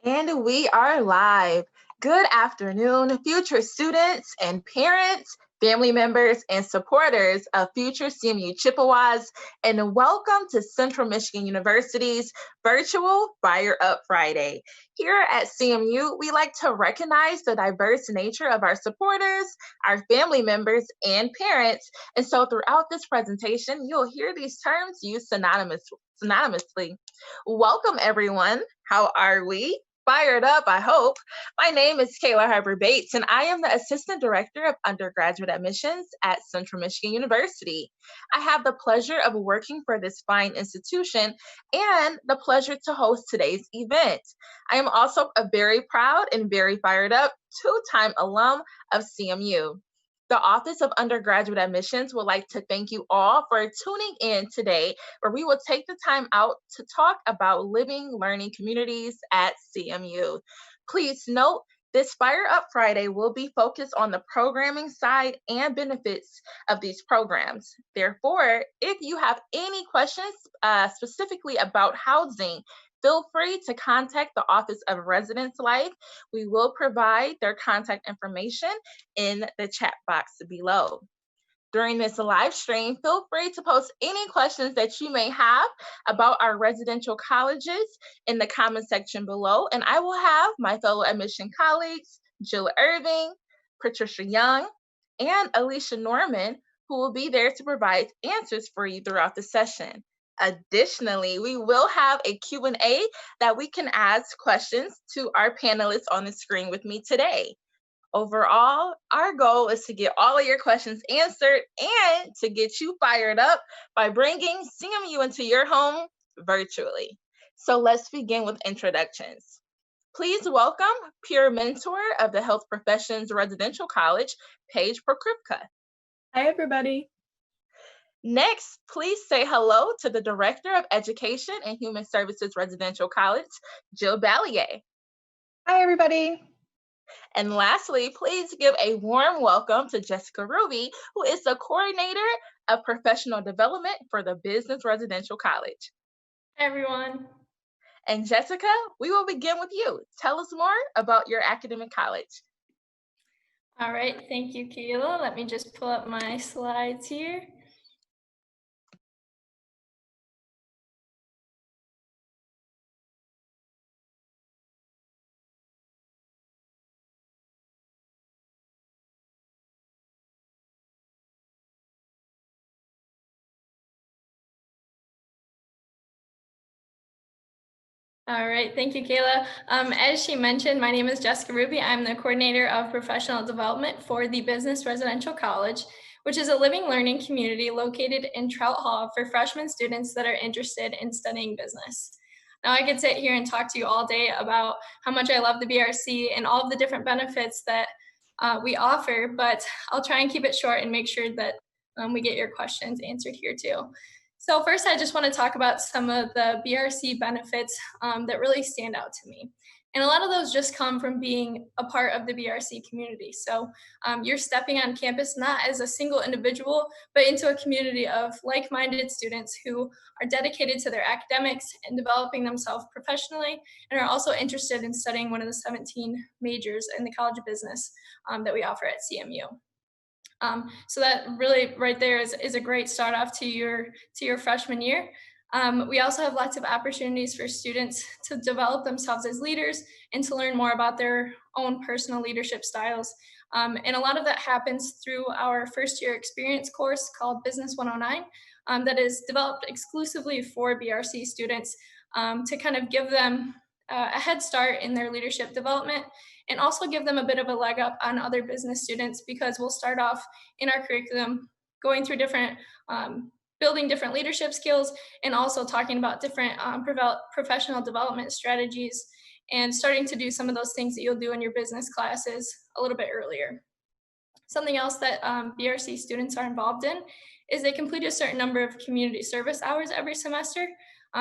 And we are live. Good afternoon, future students and parents, family members, and supporters of future CMU Chippewas, and welcome to Central Michigan University's virtual Fire Up Friday. Here at CMU, we like to recognize the diverse nature of our supporters, our family members, and parents. And so throughout this presentation, you'll hear these terms used synonymously. Welcome, everyone. How are we? Fired up, I hope. My name is Kayla Harper Bates, and I am the Assistant Director of Undergraduate Admissions at Central Michigan University. I have the pleasure of working for this fine institution and the pleasure to host today's event. I am also a very proud and very fired up two-time alum of CMU. The Office of Undergraduate Admissions would like to thank you all for tuning in today, where we will take the time out to talk about living learning communities at CMU. Please note, this Fire Up Friday will be focused on the programming side and benefits of these programs. Therefore, if you have any questions specifically about housing, feel free to contact the Office of Residence Life. We will provide their contact information in the chat box below. During this live stream, feel free to post any questions that you may have about our residential colleges in the comment section below, and I will have my fellow admission colleagues, Jill Irving, Patricia Young, and Alicia Norman, who will be there to provide answers for you throughout the session. Additionally, we will have a Q&A that we can ask questions to our panelists on the screen with me today. Overall, our goal is to get all of your questions answered and to get you fired up by bringing CMU into your home virtually. So let's begin with introductions. Please welcome peer mentor of the Health Professions Residential College, Paige Prokrivka. Hi, everybody. Next, please say hello to the Director of Education and Human Services Residential College, Jill Ballier. Hi, everybody. And lastly, please give a warm welcome to Jessica Ruby, who is the Coordinator of Professional Development for the Business Residential College. Hi, everyone. And Jessica, we will begin with you. Tell us more about your academic college. All right, thank you, Kayla. Let me just pull up my slides here. All right, thank you, Kayla. As she mentioned, my name is Jessica Ruby. I'm the coordinator of professional development for the Business Residential College, which is a living learning community located in Trout Hall for freshman students that are interested in studying business. Now, I could sit here and talk to you all day about how much I love the BRC and all of the different benefits that we offer, but I'll try and keep it short and make sure that we get your questions answered here too. So first, I just want to talk about some of the BRC benefits that really stand out to me. And a lot of those just come from being a part of the BRC community. So you're stepping on campus not as a single individual, but into a community of like-minded students who are dedicated to their academics and developing themselves professionally, and are also interested in studying one of the 17 majors in the College of Business that we offer at CMU. So that really right there is a great start off to your freshman year. We also have lots of opportunities for students to develop themselves as leaders and to learn more about their own personal leadership styles. And a lot of that happens through our first year experience course called Business 109 that is developed exclusively for BRC students to kind of give them a head start in their leadership development, and also give them a bit of a leg up on other business students, because we'll start off in our curriculum going through different, building different leadership skills, and also talking about different professional development strategies, and starting to do some of those things that you'll do in your business classes a little bit earlier. Something else that BRC students are involved in is they complete a certain number of community service hours every semester.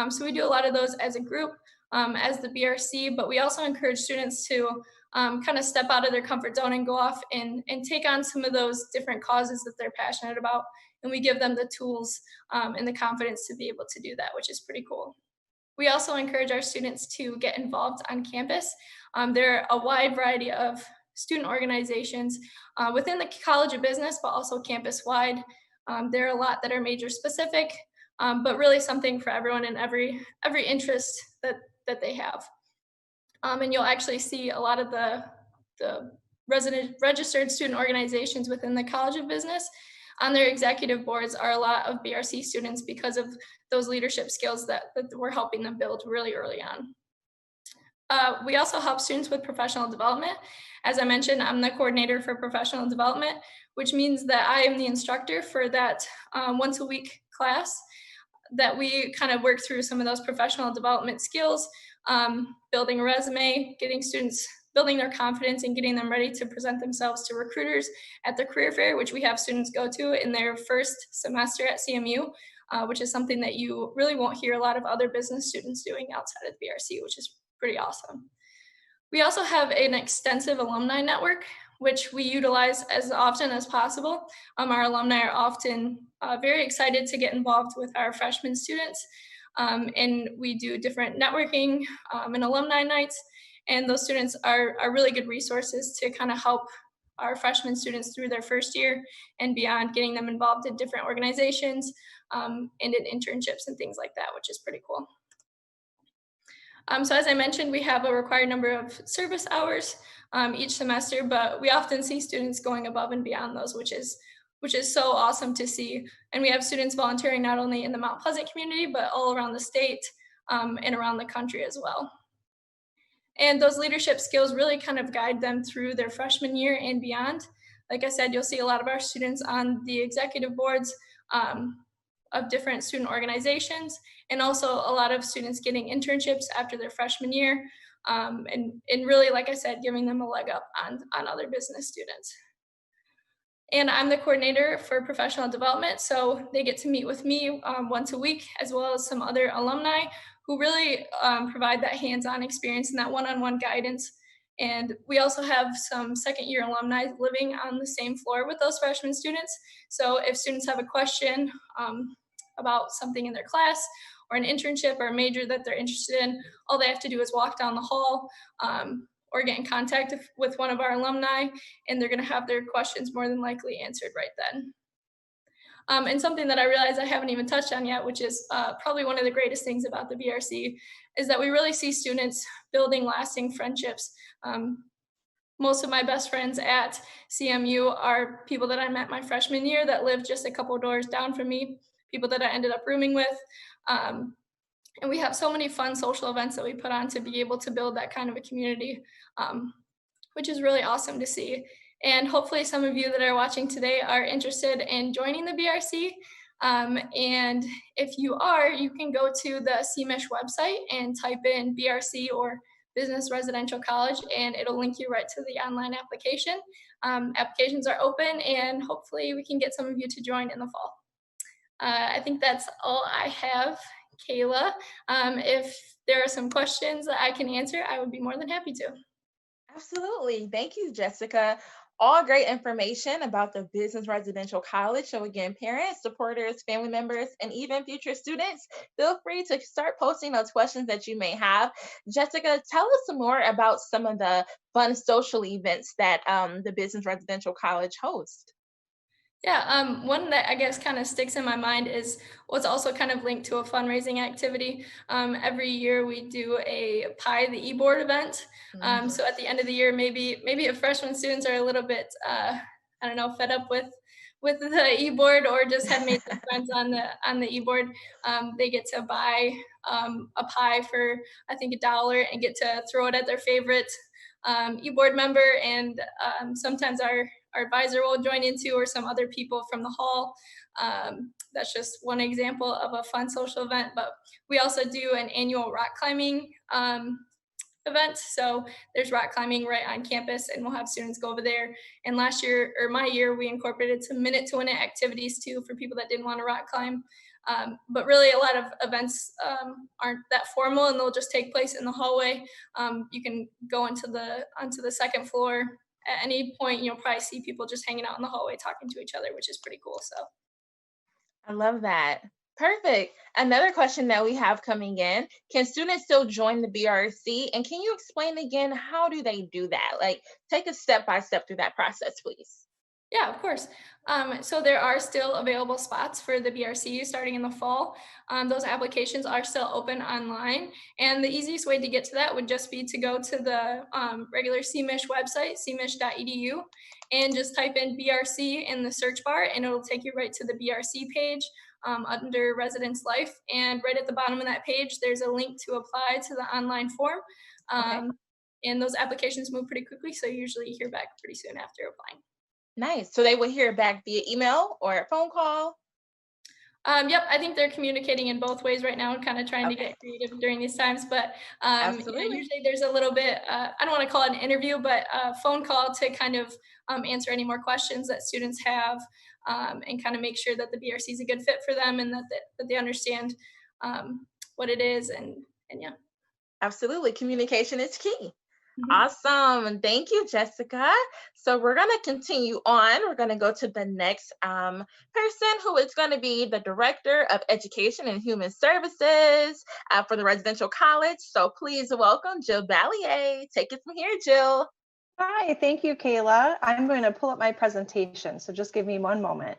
So we do a lot of those as a group, as the BRC, but we also encourage students to kind of step out of their comfort zone and go off and take on some of those different causes that they're passionate about. And we give them the tools and the confidence to be able to do that, which is pretty cool. We also encourage our students to get involved on campus. There are a wide variety of student organizations within the College of Business, but also campus-wide. There are a lot that are major specific, but really something for everyone and every interest that they have. And you'll actually see a lot of the registered student organizations within the College of Business on their executive boards are a lot of BRC students because of those leadership skills that we're helping them build really early on. We also help students with professional development. As I mentioned, I'm the coordinator for professional development, which means that I am the instructor for that once a week class that we kind of work through some of those professional development skills, building a resume, getting students building their confidence and getting them ready to present themselves to recruiters at the career fair, which we have students go to in their first semester at CMU, which is something that you really won't hear a lot of other business students doing outside of the BRC, which is pretty awesome. We also have an extensive alumni network, which we utilize as often as possible. Our alumni are often very excited to get involved with our freshman students, and we do different networking and alumni nights, and those students are really good resources to kind of help our freshman students through their first year and beyond, getting them involved in different organizations and in internships and things like that, which is pretty cool. So as I mentioned, we have a required number of service hours each semester, but we often see students going above and beyond those, which is so awesome to see. And we have students volunteering not only in the Mount Pleasant community, but all around the state and around the country as well. And those leadership skills really kind of guide them through their freshman year and beyond. Like I said, you'll see a lot of our students on the executive boards of different student organizations, and also a lot of students getting internships after their freshman year, and really, like I said, giving them a leg up on other business students. And I'm the coordinator for professional development, so they get to meet with me once a week, as well as some other alumni who really provide that hands-on experience and that one-on-one guidance. And we also have some second-year alumni living on the same floor with those freshman students. So if students have a question about something in their class or an internship or a major that they're interested in, all they have to do is walk down the hall or get in contact with one of our alumni, and they're going to have their questions more than likely answered right then. And something that I realize I haven't even touched on yet, which is probably one of the greatest things about the BRC, is that we really see students building lasting friendships. Most of my best friends at CMU are people that I met my freshman year that lived just a couple doors down from me, people that I ended up rooming with. And we have so many fun social events that we put on to be able to build that kind of a community, which is really awesome to see. And hopefully some of you that are watching today are interested in joining the BRC. And if you are, you can go to the CMISH website and type in BRC or Business Residential College, and it'll link you right to the online application. Applications are open, and hopefully we can get some of you to join in the fall. I think that's all I have, Kayla. If there are some questions that I can answer, I would be more than happy to. Absolutely. Thank you, Jessica. All great information about the Business Residential College. So again, parents, supporters, family members, and even future students, feel free to start posting those questions that you may have. Jessica, tell us some more about some of the fun social events that the Business Residential College hosts. Yeah, one that I guess kind of sticks in my mind is what's also kind of linked to a fundraising activity. Every year we do a Pie the e-board event. So at the end of the year, maybe if freshman students are a little bit, I don't know, fed up with the e-board or just have made some friends on the e-board, they get to buy a pie for I think $1 and get to throw it at their favorite e-board member, and sometimes our advisor will join into, or some other people from the hall. That's just one example of a fun social event, but we also do an annual rock climbing event. So there's rock climbing right on campus, and we'll have students go over there. And last year, or my year, we incorporated some minute to win it activities too for people that didn't want to rock climb. But really a lot of events aren't that formal, and they'll just take place in the hallway. You can go onto the second floor at any point. You'll probably see people just hanging out in the hallway talking to each other, which is pretty cool. So I love that. Perfect. Another question that we have coming in, can students still join the BRC? And can you explain again, how do they do that? Like, take us step by step through that process, please. Yeah, of course. So there are still available spots for the BRCU starting in the fall. Those applications are still open online, and the easiest way to get to that would just be to go to the regular CMISH website, cmish.edu, and just type in BRC in the search bar, and it'll take you right to the BRC page under Residence Life. And right at the bottom of that page, there's a link to apply to the online form. Okay. And those applications move pretty quickly, so you usually hear back pretty soon after applying. Nice. So they will hear back via email or a phone call. Yep, I think they're communicating in both ways right now, kind of trying to Okay. get creative during these times. But yeah, Absolutely. usually there's a little bit, I don't want to call it an interview, but a phone call to kind of answer any more questions that students have and kind of make sure that the BRC is a good fit for them and that they understand what it is. And yeah. Absolutely. Communication is key. Mhm. Awesome. Thank you, Jessica. So we're going to continue on. We're going to go to the next person, who is going to be the Director of Education and Human Services for the residential college. So please welcome Jill Ballier. Take it from here, Jill. Hi, thank you, Kayla. I'm going to pull up my presentation, so just give me one moment.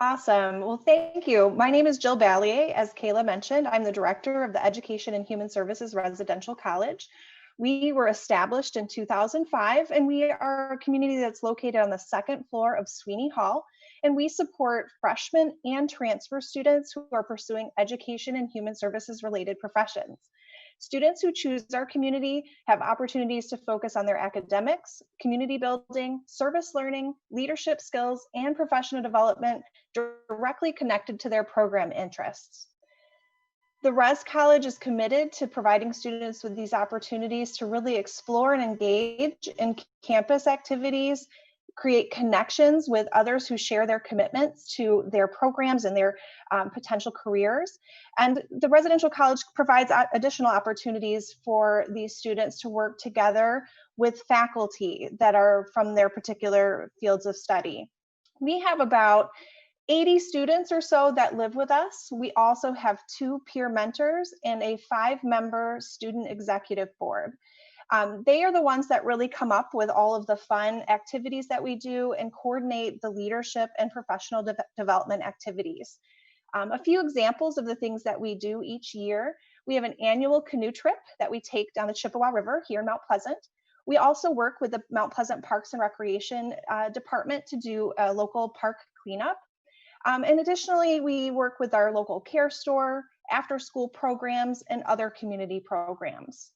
Awesome. Well, thank you. My name is Jill Ballier. As Kayla mentioned, I'm the director of the Education and Human Services Residential College. We were established in 2005, and we are a community that's located on the second floor of Sweeney Hall. And we support freshmen and transfer students who are pursuing education and human services related professions. Students who choose our community have opportunities to focus on their academics, community building, service learning, leadership skills, and professional development directly connected to their program interests. The Res College is committed to providing students with these opportunities to really explore and engage in campus activities, create connections with others who share their commitments to their programs and their potential careers. And the residential college provides additional opportunities for these students to work together with faculty that are from their particular fields of study. We have about 80 students or so that live with us. We also have 2 peer mentors and a 5-member student executive board. They are the ones that really come up with all of the fun activities that we do and coordinate the leadership and professional development activities. A few examples of the things that we do each year: we have an annual canoe trip that we take down the Chippewa River here in Mount Pleasant. We also work with the Mount Pleasant Parks and Recreation Department to do a local park cleanup. And additionally, we work with our local care store, after school programs, and other community programs.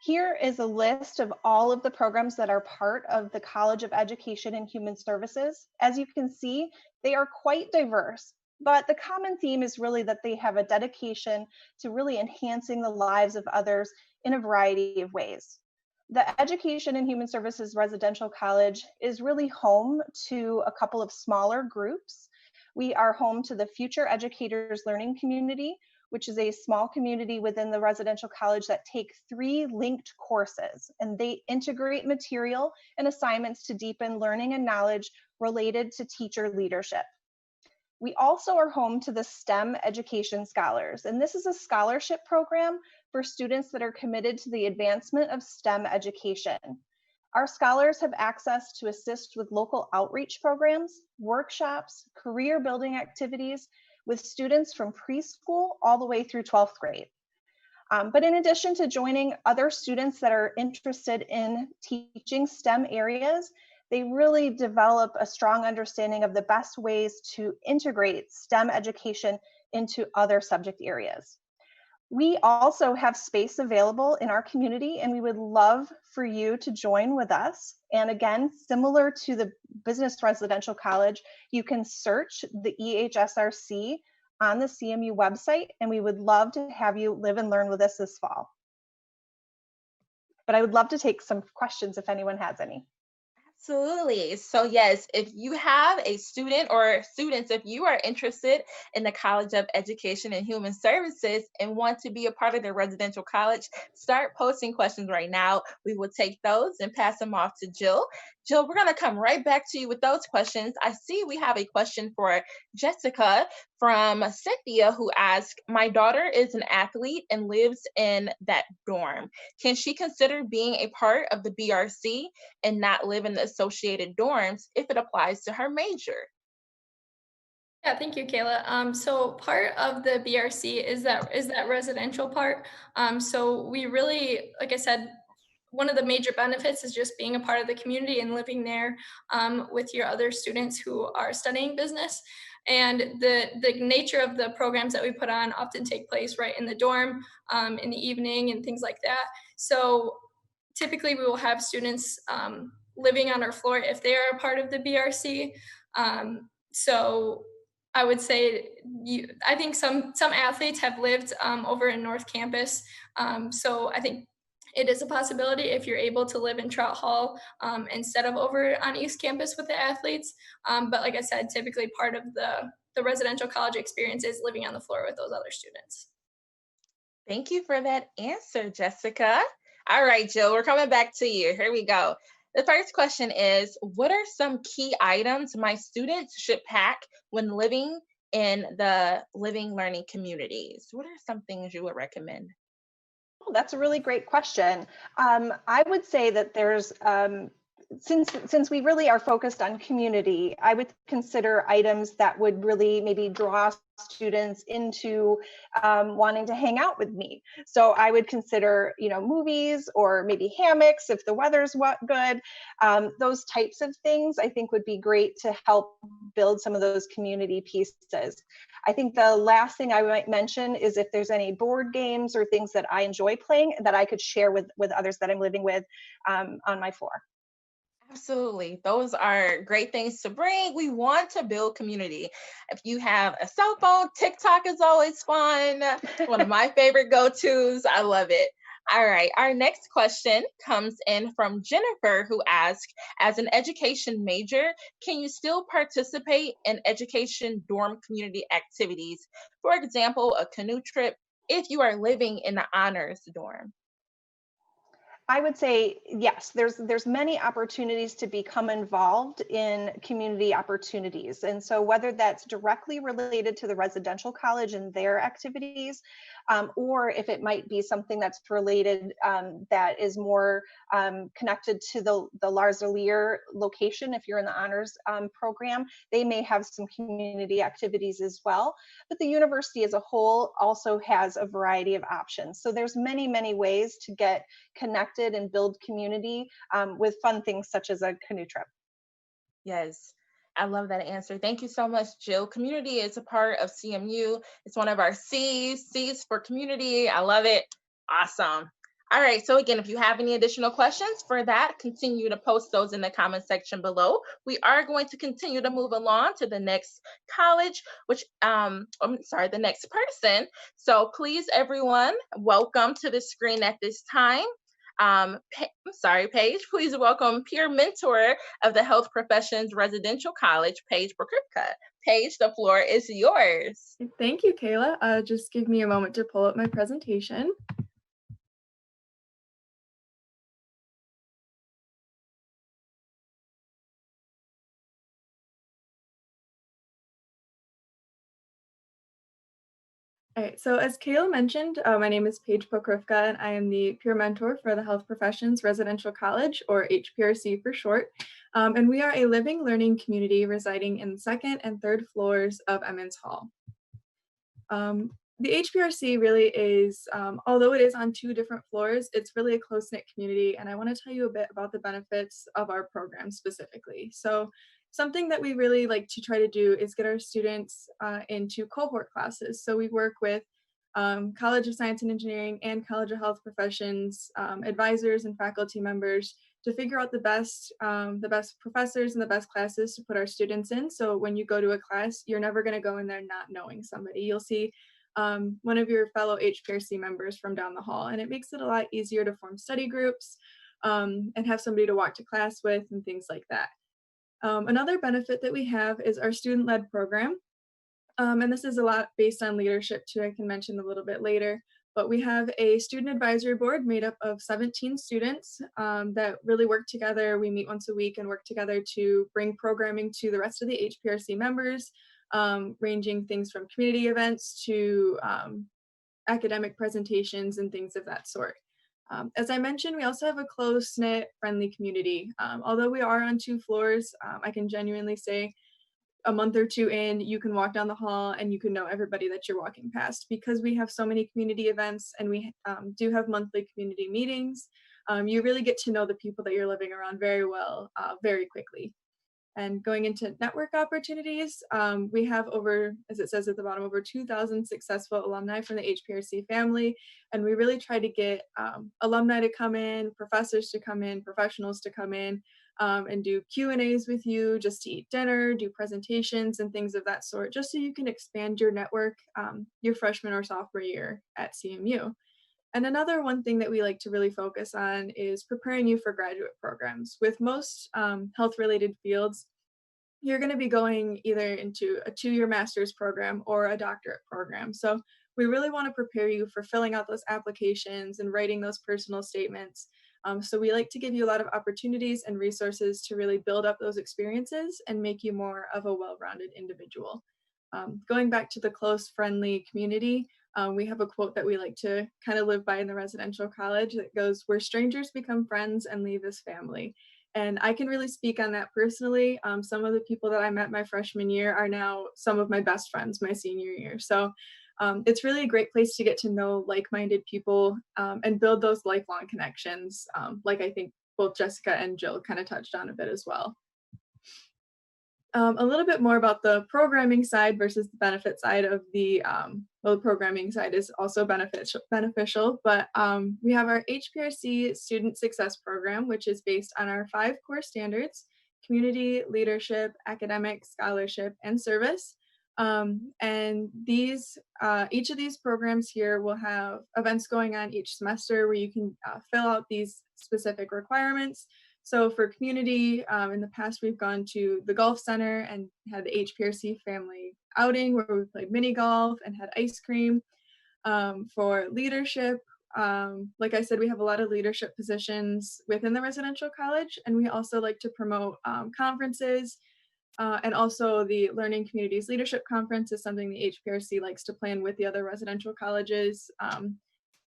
Here is a list of all of the programs that are part of the College of Education and Human Services. As you can see, they are quite diverse, but the common theme is really that they have a dedication to really enhancing the lives of others in a variety of ways. The Education and Human Services Residential College is really home to a couple of smaller groups. We are home to the Future Educators Learning Community, which is a small community within the residential college that take 3 linked courses, and they integrate material and assignments to deepen learning and knowledge related to teacher leadership. We also are home to the STEM Education Scholars, and this is a scholarship program for students that are committed to the advancement of STEM education. Our scholars have access to assist with local outreach programs, workshops, career building activities with students from preschool all the way through 12th grade. But in addition to joining other students that are interested in teaching STEM areas, they really develop a strong understanding of the best ways to integrate STEM education into other subject areas. We also have space available in our community, and we would love for you to join with us. And again, similar to the Business Residential College, you can search the EHSRC on the CMU website, and we would love to have you live and learn with us this fall. But I would love to take some questions if anyone has any. Absolutely. So yes, if you have a student or students, if you are interested in the College of Education and Human Services and want to be a part of the residential college, start posting questions right now. We will take those and pass them off to Jill. Jill, we're going to come right back to you with those questions. I see we have a question for Jessica from Cynthia, who asked, my daughter is an athlete and lives in that dorm. Can she consider being a part of the BRC and not live in the associated dorms if it applies to her major? Yeah, thank you, Kayla. So part of the BRC is that residential part. So we really, like I said, one of the major benefits is just being a part of the community and living there with your other students who are studying business. And the nature of the programs that we put on often take place right in the dorm in the evening and things like that. So typically we will have students living on our floor if they are a part of the BRC. So I would say I think some athletes have lived over in North Campus. So I think it is a possibility if you're able to live in Trout Hall instead of over on East Campus with the athletes. But like I said, typically part of the residential college experience is living on the floor with those other students. Thank you for that answer, Jessica. All right, Jill, we're coming back to you. Here we go. The first question is, what are some key items my students should pack when living in the living learning communities? What are some things you would recommend? Oh, that's a really great question. I would say that there's since we really are focused on community, I would consider items that would really maybe draw students into wanting to hang out with me. So I would consider, movies or maybe hammocks if the weather's good. Those types of things I think would be great to help build some of those community pieces. I think the last thing I might mention is if there's any board games or things that I enjoy playing that I could share with others that I'm living with on my floor. Absolutely. Those are great things to bring. We want to build community. If you have a cell phone, TikTok is always fun. One of my favorite go-tos. I love it. All right. Our next question comes in from Jennifer, who asked, as an education major, can you still participate in education dorm community activities? For example, a canoe trip if you are living in the honors dorm? I would say yes, there's many opportunities to become involved in community opportunities. And so whether that's directly related to the residential college and their activities, or if it might be something that's related that is more connected to the Lars Lear location, if you're in the honors program, they may have some community activities as well. But the university as a whole also has a variety of options. So there's many ways to get connected and build community with fun things such as a canoe trip. Yes, I love that answer. Thank you so much, Jill. Community is a part of CMU. It's one of our C's for community. I love it. Awesome. All right. So again, if you have any additional questions for that, continue to post those in the comment section below. We are going to continue to move along to the next college, the next person. So please, everyone, welcome to the screen at this time. Paige, please welcome peer mentor of the Health Professions Residential College, Paige Prokripka. Paige, the floor is yours. Thank you, Kayla. Just give me a moment to pull up my presentation. All right, so as Kayla mentioned, my name is Paige Pokrivka, and I am the peer mentor for the Health Professions Residential College, or HPRC for short. And we are a living learning community residing in the second and third floors of Emmons Hall. The HPRC really is, although it is on 2 different floors, it's really a close-knit community, and I want to tell you a bit about the benefits of our program specifically. So something that we really like to try to do is get our students into cohort classes. So we work with College of Science and Engineering and College of Health Professions advisors and faculty members to figure out the best professors and the best classes to put our students in. So when you go to a class, you're never going to go in there not knowing somebody. You'll see one of your fellow HPRC members from down the hall, and it makes it a lot easier to form study groups and have somebody to walk to class with and things like that. Another benefit that we have is our student-led program. And this is a lot based on leadership too, I can mention a little bit later. But we have a student advisory board made up of 17 students that really work together. We meet once a week and work together to bring programming to the rest of the HPRC members, ranging things from community events to academic presentations and things of that sort. As I mentioned, we also have a close-knit, friendly community. Although we are on 2 floors, I can genuinely say a month or 2 in, you can walk down the hall and you can know everybody that you're walking past because we have so many community events and we do have monthly community meetings. You really get to know the people that you're living around very well, very quickly. And going into network opportunities, we have over, as it says at the bottom, over 2,000 successful alumni from the HPRC family. And we really try to get alumni to come in, professors to come in, professionals to come in, and do Q&As with you, just to eat dinner, do presentations and things of that sort, just so you can expand your network your freshman or sophomore year at CMU. And another one thing that we like to really focus on is preparing you for graduate programs. With most health-related fields, you're going to be going either into a 2-year master's program or a doctorate program. So we really want to prepare you for filling out those applications and writing those personal statements. So we like to give you a lot of opportunities and resources to really build up those experiences and make you more of a well-rounded individual. Going back to the close, friendly community, we have a quote that we like to kind of live by in the residential college that goes, "Where strangers become friends and leave as family." And I can really speak on that personally. Some of the people that I met my freshman year are now some of my best friends my senior year. So it's really a great place to get to know like-minded people and build those lifelong connections, like I think both Jessica and Jill kind of touched on a bit as well. A little bit more about the programming side versus the benefit side of the, well, the programming side is also beneficial, but we have our HPRC Student Success Program, which is based on our 5 core standards: community, leadership, academic, scholarship, and service. And these, each of these programs here will have events going on each semester where you can fill out these specific requirements. So for community, in the past, we've gone to the golf center and had the HPRC family outing where we played mini golf and had ice cream. For leadership, like I said, we have a lot of leadership positions within the residential college, and we also like to promote conferences. And also the Learning Communities Leadership Conference is something the HPRC likes to plan with the other residential colleges.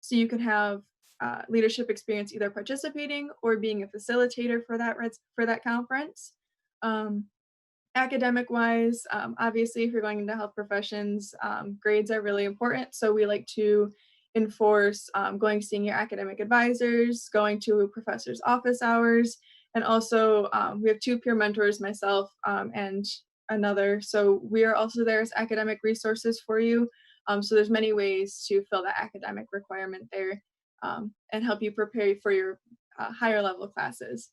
So you can have leadership experience either participating or being a facilitator for that conference. Academic wise, obviously if you're going into health professions, grades are really important. So we like to enforce going seeing your academic advisors, going to professors' office hours, and also we have 2 peer mentors, myself and another. So we are also there as academic resources for you. So there's many ways to fill that academic requirement there and help you prepare for your higher level classes.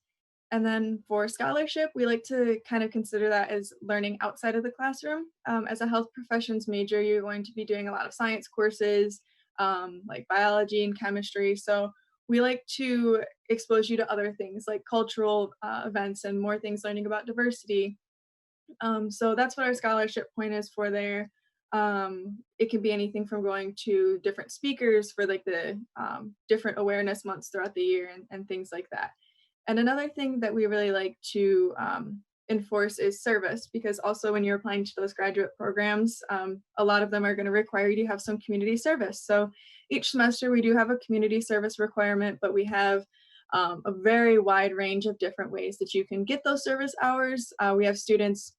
And then for scholarship, we like to kind of consider that as learning outside of the classroom. As a health professions major, you're going to be doing a lot of science courses, like biology and chemistry. So we like to expose you to other things like cultural events and more things learning about diversity. So that's what our scholarship point is for there. It can be anything from going to different speakers for like the different awareness months throughout the year and things like that. And another thing that we really like to enforce is service, because also when you're applying to those graduate programs, a lot of them are going to require you to have some community service. So each semester we do have a community service requirement, but we have a very wide range of different ways that you can get those service hours. We have students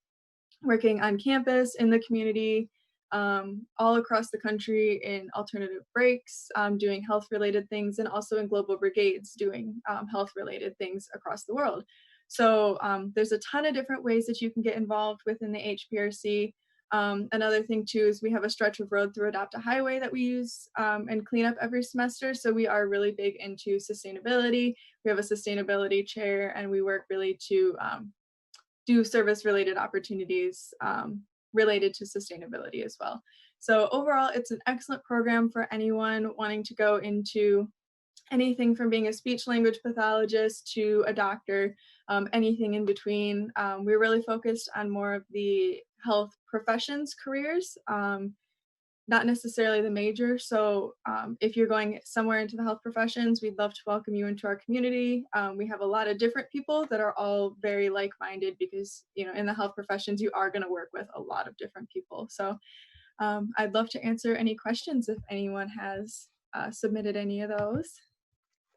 working on campus, in the community, all across the country in alternative breaks, doing health-related things, and also in global brigades doing health-related things across the world. So there's a ton of different ways that you can get involved within the HPRC. Another thing too is we have a stretch of road through Adopt a Highway that we use and clean up every semester. So we are really big into sustainability. We have a sustainability chair, and we work really to do service-related opportunities related to sustainability as well. So overall, it's an excellent program for anyone wanting to go into anything from being a speech language pathologist to a doctor, anything in between. We're really focused on more of the health professions careers, not necessarily the major. So if you're going somewhere into the health professions, we'd love to welcome you into our community. We have a lot of different people that are all very like-minded because, you know, in the health professions, you are going to work with a lot of different people. So I'd love to answer any questions if anyone has submitted any of those.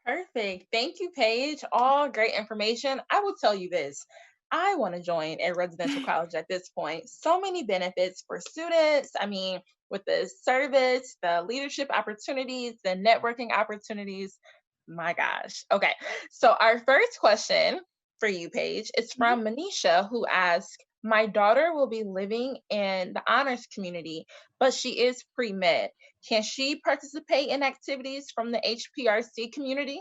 Perfect. Thank you, Paige. All great information. I will tell you this. I want to join a residential college at this point. So many benefits for students. I mean, with the service, the leadership opportunities, the networking opportunities. My gosh. Okay. So our first question for you, Paige, is from Manisha, who asked, my daughter will be living in the honors community, but she is pre-med. Can she participate in activities from the HPRC community?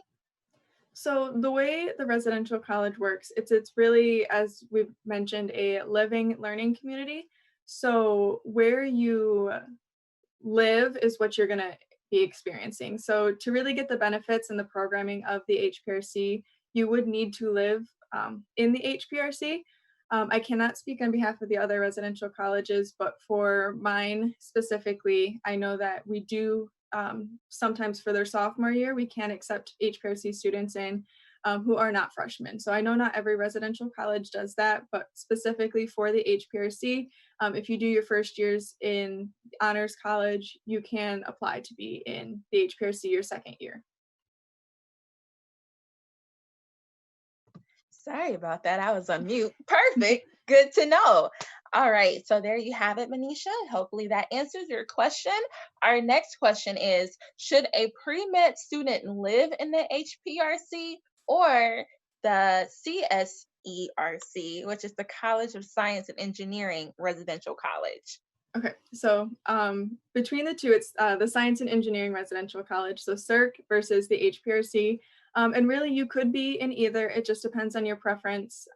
So the way the residential college works, it's really, as we've mentioned, a living learning community. So where you live is what you're going to be experiencing. So to really get the benefits and the programming of the HPRC, you would need to live in the HPRC. I cannot speak on behalf of the other residential colleges, but for mine specifically, I know that we do sometimes for their sophomore year, we can accept HPRC students in who are not freshmen. So I know not every residential college does that, but specifically for the HPRC, if you do your first years in honors college, you can apply to be in the HPRC your second year. Sorry about that. I was on mute. Perfect. Good to know. All right. So there you have it, Manisha. Hopefully that answers your question. Our next question is, should a pre-med student live in the HPRC or the CSERC, which is the College of Science and Engineering Residential College? Okay, so between the two, it's the Science and Engineering Residential College, so CERC versus the HPRC. And really, you could be in either. It just depends on your preference.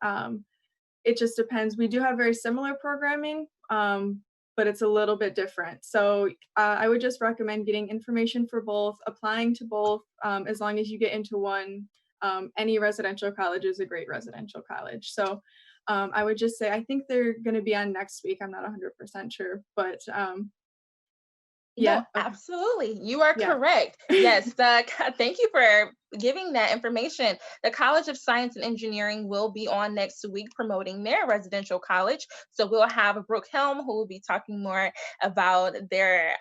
It just depends. We do have very similar programming, but it's a little bit different. So I would just recommend getting information for both, applying to both, as long as you get into one. Any residential college is a great residential college. So I would just say, I think they're going to be on next week. I'm not 100% sure, but yeah. No, absolutely. You are correct. Yes. Thank you for giving that information. The College of Science and Engineering will be on next week promoting their residential college. So we'll have Brooke Helm, who will be talking more about their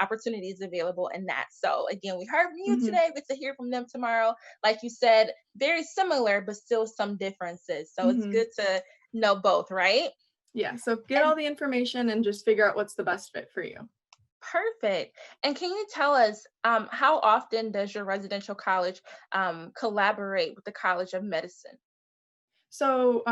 opportunities available in that. So again, we heard from you today. Get to hear from them tomorrow. Like you said, very similar, but still some differences. So it's good to know both, right? Yeah. So get all the information and just figure out what's the best fit for you. Perfect. And can you tell us how often does your residential college collaborate with the College of Medicine? So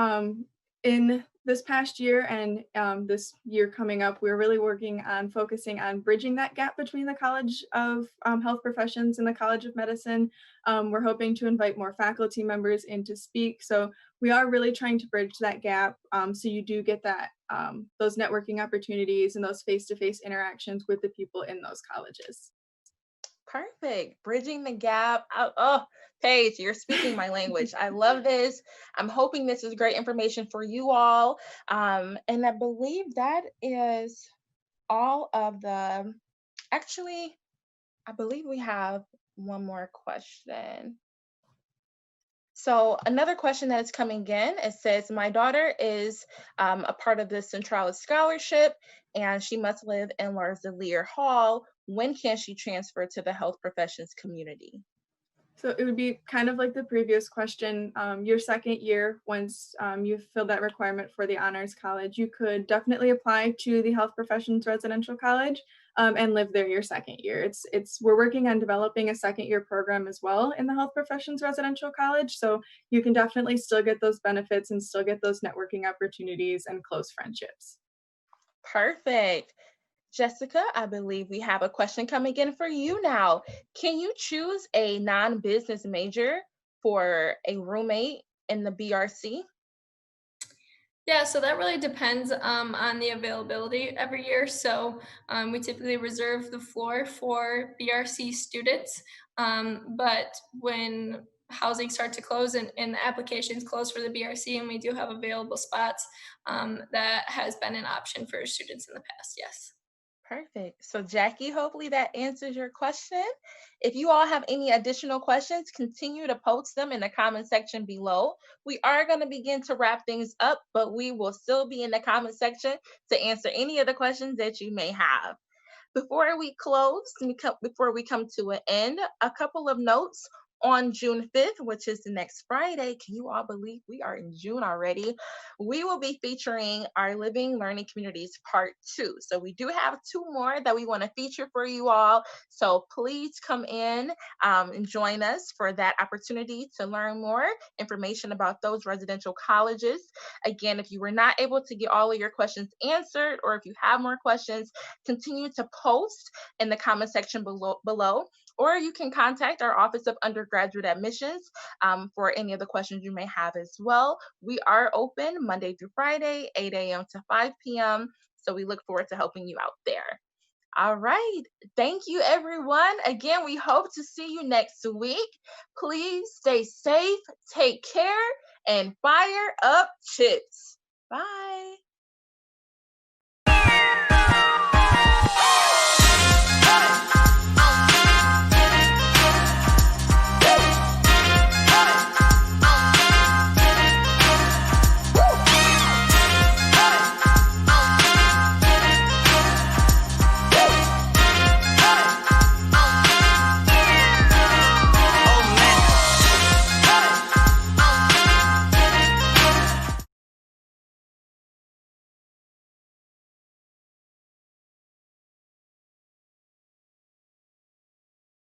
in this past year and this year coming up, we're really working on focusing on bridging that gap between the College of Health Professions and the College of Medicine. We're hoping to invite more faculty members in to speak. So we are really trying to bridge that gap so you do get that those networking opportunities and those face-to-face interactions with the people in those colleges. Perfect. Bridging the gap. Oh, Paige, you're speaking my language. I love this. I'm hoping this is great information for you all. And I believe that is all of the, actually, I believe we have one more question. So another question that is coming in, it says, my daughter is a part of the Centralis Scholarship and she must live in Larzalier Hall. When can she transfer to the health professions community? So it would be kind of like the previous question. Your second year, once you've filled that requirement for the honors college, you could definitely apply to the health professions residential college and live there your second year. We're working on developing a second year program as well in the health professions residential college. So you can definitely still get those benefits and still get those networking opportunities and close friendships. Perfect. Jessica, I believe we have a question coming in for you now. Can you choose a non-business major for a roommate in the BRC? Yeah, so that really depends on the availability every year. So we typically reserve the floor for BRC students, but when housing starts to close and the applications close for the BRC and we do have available spots, that has been an option for students in the past, yes. Perfect. So, Jackie, hopefully that answers your question. If you all have any additional questions, continue to post them in the comment section below. We are going to begin to wrap things up, but we will still be in the comment section to answer any of the questions that you may have. Before we close, before we come to an end, a couple of notes. On June 5th, which is the next Friday, can you all believe we are in June already? We will be featuring our Living Learning Communities Part 2. So we do have 2 more that we want to feature for you all. So please come in and join us for that opportunity to learn more information about those residential colleges. Again, if you were not able to get all of your questions answered, or if you have more questions, continue to post in the comment section below, or you can contact our Office of Undergraduate Admissions for any of the questions you may have as well. We are open Monday through Friday, 8 a.m. to 5 p.m. So we look forward to helping you out there. All right. Thank you, everyone. Again, we hope to see you next week. Please stay safe, take care, and fire up chips. Bye.